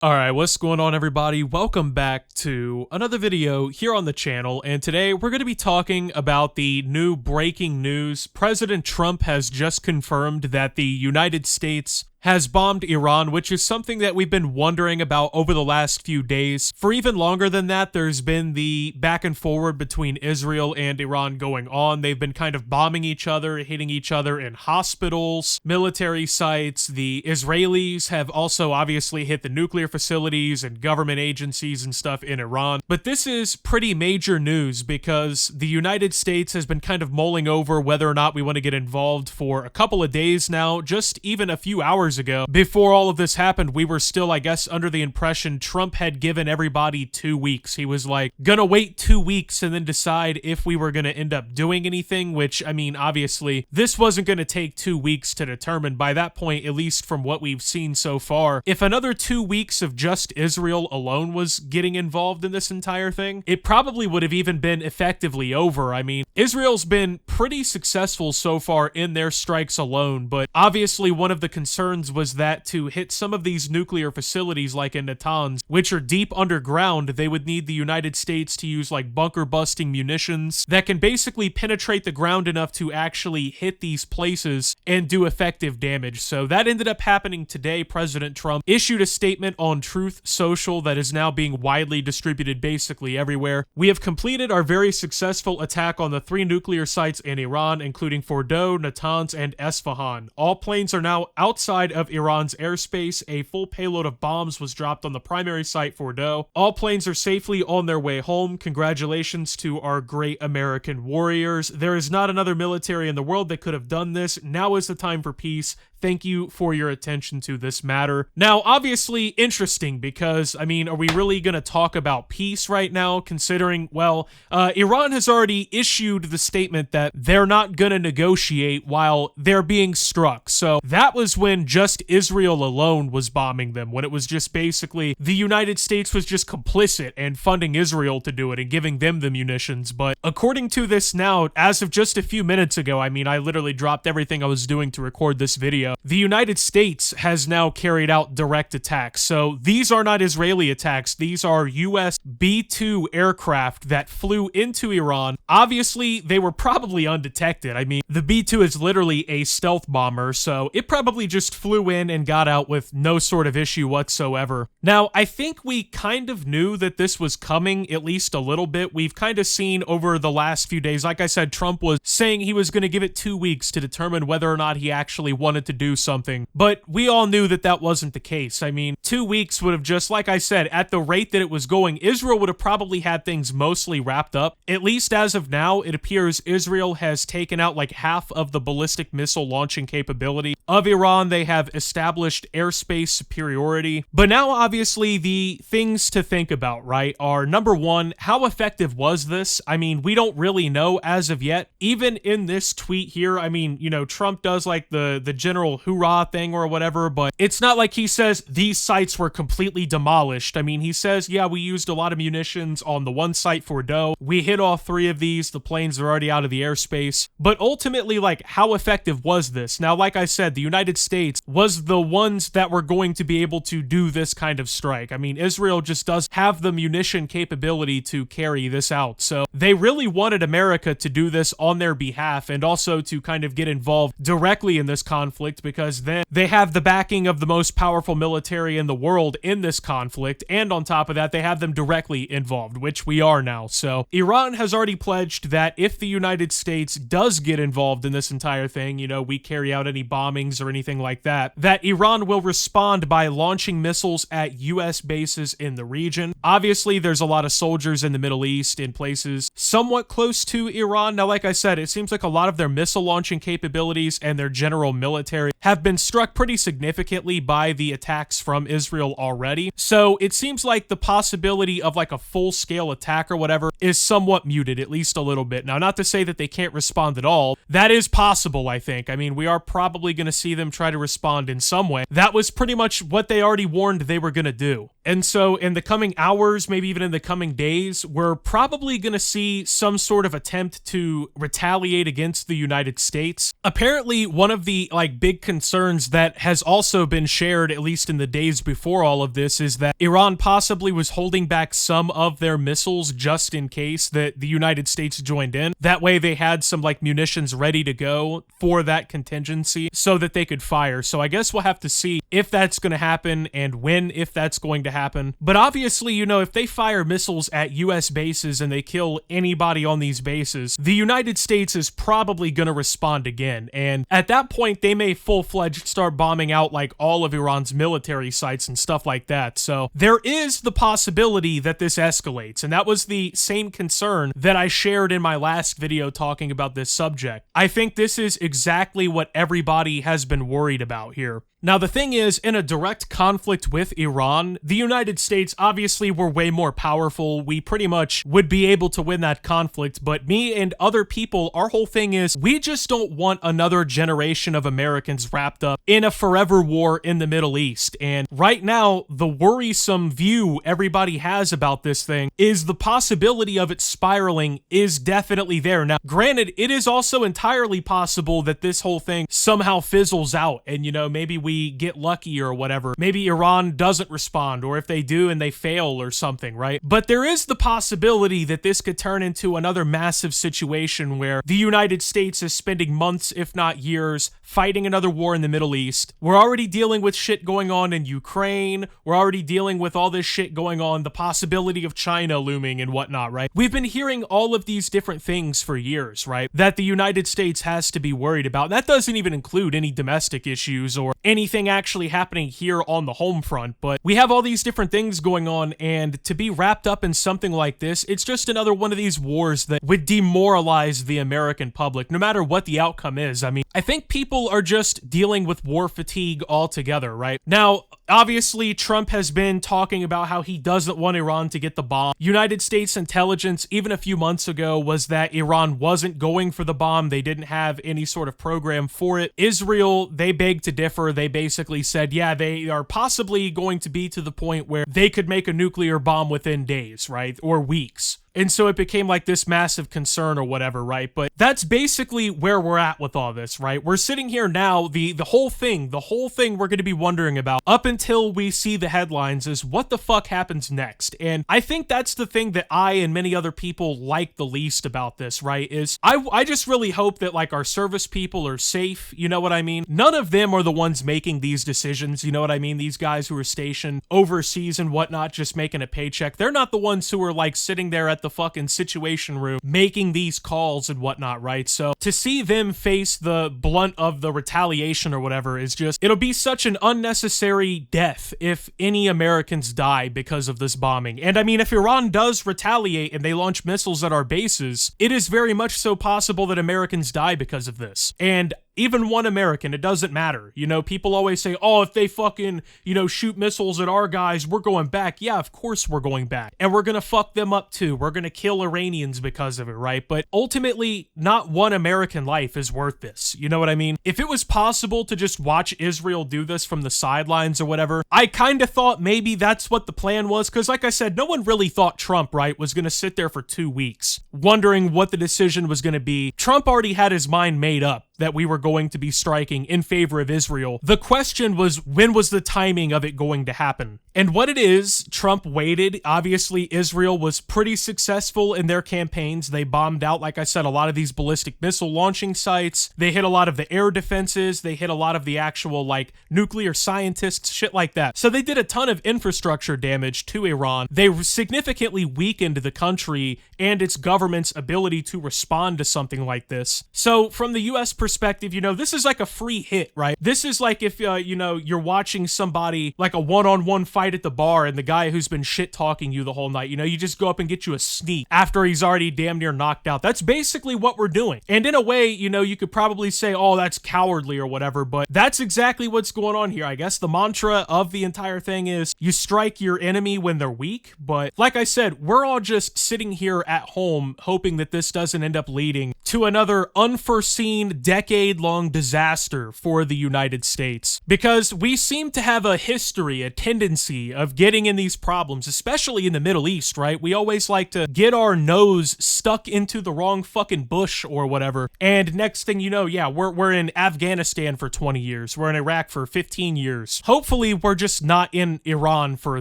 Alright, what's going on everybody? Welcome back to another video here on the channel, and today we're going to be talking about the new breaking news. President Trump has just confirmed that the United States has bombed Iran, which is something that we've been wondering about over the last few days. For even longer than that, there's been the back and forward between Israel and Iran going on. They've been kind of bombing each other, hitting each other in hospitals, military sites. The Israelis have also obviously hit the nuclear facilities and government agencies and stuff in Iran. But this is pretty major news because the United States has been kind of mulling over whether or not we want to get involved for a couple of days now, just even a few hours ago. Before all of this happened, we were still, I guess, under the impression Trump had given everybody 2 weeks. He was like, gonna wait 2 weeks and then decide if we were gonna end up doing anything, which, I mean, obviously, this wasn't gonna take 2 weeks to determine. By that point, at least from what we've seen so far, if another 2 weeks of just Israel alone was getting involved in this entire thing, it probably would have even been effectively over. I mean, Israel's been pretty successful so far in their strikes alone, but obviously one of the concerns was that to hit some of these nuclear facilities like in Natanz, which are deep underground, they would need the United States to use like bunker busting munitions that can basically penetrate the ground enough to actually hit these places and do effective damage. So that ended up happening today. President Trump issued a statement on Truth Social that is now being widely distributed basically everywhere. We have completed our very successful attack on the 3 nuclear sites in Iran, including Fordow, Natanz, and Esfahan. All planes are now outside of Iran's airspace. A full payload of bombs was dropped on the primary site, Fordow. All planes are safely on their way home. Congratulations to our great American warriors. There is not another military in the world that could have done this. Now is the time for peace. Thank you for your attention to this matter. Now, obviously interesting because, I mean, are we really going to talk about peace right now, considering, well, Iran has already issued the statement that they're not going to negotiate while they're being struck. So that was when just Israel alone was bombing them, when it was just basically the United States was just complicit and funding Israel to do it and giving them the munitions. But according to this now, as of just a few minutes ago, I mean, I literally dropped everything I was doing to record this video. The United States has now carried out direct attacks. So these are not Israeli attacks. These are US B-2 aircraft that flew into Iran. Obviously, they were probably undetected. I mean, the B-2 is literally a stealth bomber, so it probably just flew in and got out with no sort of issue whatsoever. Now, I think we kind of knew that this was coming, at least a little bit. We've kind of seen over the last few days, like I said, Trump was saying he was going to give it 2 weeks to determine whether or not he actually wanted to do something, but we all knew that that wasn't the case. I mean, 2 weeks would have just, like I said, at the rate that it was going, Israel would have probably had things mostly wrapped up. At least as of now, it appears Israel has taken out like half of the ballistic missile launching capability of Iran. They have established airspace superiority. But now, obviously, the things to think about, right, are number one, how effective was this? I mean, we don't really know as of yet. Even in this tweet here, I mean, you know, Trump does like the general hoorah thing or whatever, but it's not like he says these sites were completely demolished. I mean, he says, yeah, we used a lot of munitions on the one site, Fordow. We hit all 3 of these. The planes are already out of the airspace. But ultimately, like, how effective was this? Now, like I said, the United States was the ones that were going to be able to do this kind of strike. I mean, Israel just does have the munition capability to carry this out. So they really wanted America to do this on their behalf and also to kind of get involved directly in this conflict, because then they have the backing of the most powerful military in the world in this conflict, and on top of that, they have them directly involved, which we are now. So Iran has already pledged that if the United States does get involved in this entire thing, you know, we carry out any bombings or anything like that, that Iran will respond by launching missiles at US bases in the region. Obviously, there's a lot of soldiers in the Middle East in places somewhat close to Iran. Now, like I said, it seems like a lot of their missile launching capabilities and their general military have been struck pretty significantly by the attacks from Israel already. So it seems like the possibility of like a full-scale attack or whatever is somewhat muted, at least a little bit. Now, not to say that they can't respond at all. That is possible, I think. I mean, we are probably going to see them try to respond in some way. That was pretty much what they already warned they were going to do. And so in the coming hours, maybe even in the coming days, we're probably going to see some sort of attempt to retaliate against the United States. Apparently, one of the like big big concerns that has also been shared, at least in the days before all of this, is that Iran possibly was holding back some of their missiles just in case that the United States joined in. That way they had some like munitions ready to go for that contingency so that they could fire. So I guess we'll have to see if that's going to happen and when, if that's going to happen. But obviously, you know, if they fire missiles at US bases and they kill anybody on these bases, the United States is probably going to respond again. And at that point, they may full-fledged start bombing out like all of Iran's military sites and stuff like that. So there is the possibility that this escalates. And that was the same concern that I shared in my last video talking about this subject. I think this is exactly what everybody has been worried about here. Now, the thing is, in a direct conflict with Iran, the United States obviously were way more powerful. We pretty much would be able to win that conflict, but me and other people, our whole thing is we just don't want another generation of Americans wrapped up in a forever war in the Middle East. And right now, the worrisome view everybody has about this thing is the possibility of it spiraling is definitely there. Now, granted, it is also entirely possible that this whole thing somehow fizzles out and, you know, maybe we get lucky or whatever. Maybe Iran doesn't respond, or if they do and they fail or something, right? But there is the possibility that this could turn into another massive situation where the United States is spending months, if not years, fighting another war in the Middle East. We're already dealing with shit going on in Ukraine. We're already dealing with all this shit going on, the possibility of China looming and whatnot, right? We've been hearing all of these different things for years, right? That the United States has to be worried about. That doesn't even include any domestic issues or anything actually happening here on the home front, but we have all these different things going on, and to be wrapped up in something like this, it's just another one of these wars that would demoralize the American public, no matter what the outcome is. I mean, I think people are just dealing with war fatigue altogether, right? Now, obviously, Trump has been talking about how he doesn't want Iran to get the bomb. United States intelligence, even a few months ago, was that Iran wasn't going for the bomb. They didn't have any sort of program for it. Israel, they begged to differ. They basically said, yeah, they are possibly going to be to the point where they could make a nuclear bomb within days, right? Or weeks. And so it became like this massive concern or whatever, right? But that's basically where we're at with all this, right? We're sitting here now, the whole thing we're going to be wondering about up until we see the headlines is what the fuck happens next. And I think that's the thing that I and many other people like the least about this, right? Is I just really hope that like our service people are safe, you know what I mean? None of them are the ones making these decisions, you know what I mean? These guys who are stationed overseas and whatnot, just making a paycheck. They're not the ones who are like sitting there at the fucking situation room making these calls and whatnot, right? So to see them face the blunt of the retaliation or whatever is just, it'll be such an unnecessary death if any Americans die because of this bombing. And I mean, if Iran does retaliate and they launch missiles at our bases, it is very much so possible that Americans die because of this. And even one American, it doesn't matter. You know, people always say, oh, if they fucking, you know, shoot missiles at our guys, we're going back. Yeah, of course we're going back. And we're gonna fuck them up too. We're gonna kill Iranians because of it, right? But ultimately, not one American life is worth this. You know what I mean? If it was possible to just watch Israel do this from the sidelines or whatever, I kind of thought maybe that's what the plan was. Because like I said, no one really thought Trump, right, was gonna sit there for 2 weeks wondering what the decision was gonna be. Trump already had his mind made up that we were going to be striking in favor of Israel. The question was, when was the timing of it going to happen? And what it is, Trump waited. Obviously, Israel was pretty successful in their campaigns. They bombed out, like I said, a lot of these ballistic missile launching sites. They hit a lot of the air defenses. They hit a lot of the actual, like, nuclear scientists, shit like that. So they did a ton of infrastructure damage to Iran. They significantly weakened the country and its government's ability to respond to something like this. So from the U.S. perspective, you know, this is like a free hit, right? This is like if, you know, you're watching somebody, like a one-on-one fight at the bar, and the guy who's been shit-talking you the whole night, you know, you just go up and get you a sneak after he's already damn near knocked out. That's basically what we're doing. And in a way, you know, you could probably say, oh, that's cowardly or whatever, but that's exactly what's going on here. I guess the mantra of the entire thing is you strike your enemy when they're weak. But like I said, we're all just sitting here at home hoping that this doesn't end up leading to another unforeseen decade-long disaster for the United States. Because we seem to have a history, a tendency of getting in these problems, especially in the Middle East, right? We always like to get our nose stuck into the wrong fucking bush or whatever. And next thing you know, yeah, we're in Afghanistan for 20 years. We're in Iraq for 15 years. Hopefully, we're just not in Iran for,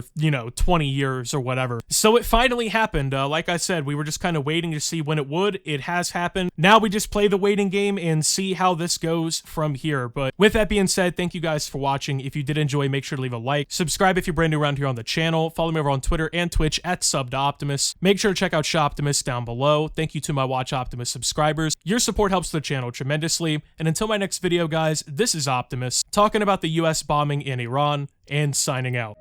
20 years or whatever. So it finally happened. Like I said, we were just kind of waiting to see when it would. It has happened. Now we just play the waiting game and see how this goes from here. But with that being said, thank you guys for watching. If you did enjoy, make sure to leave a like. Subscribe if you're brand new around here on the channel. Follow me over on Twitter and Twitch at SubToOptimus. Make sure to check out Shoptimus down below. Thank you to my Watch Optimus subscribers. Your support helps the channel tremendously. And until my next video, guys, this is Optimus, talking about the US bombing in Iran and signing out.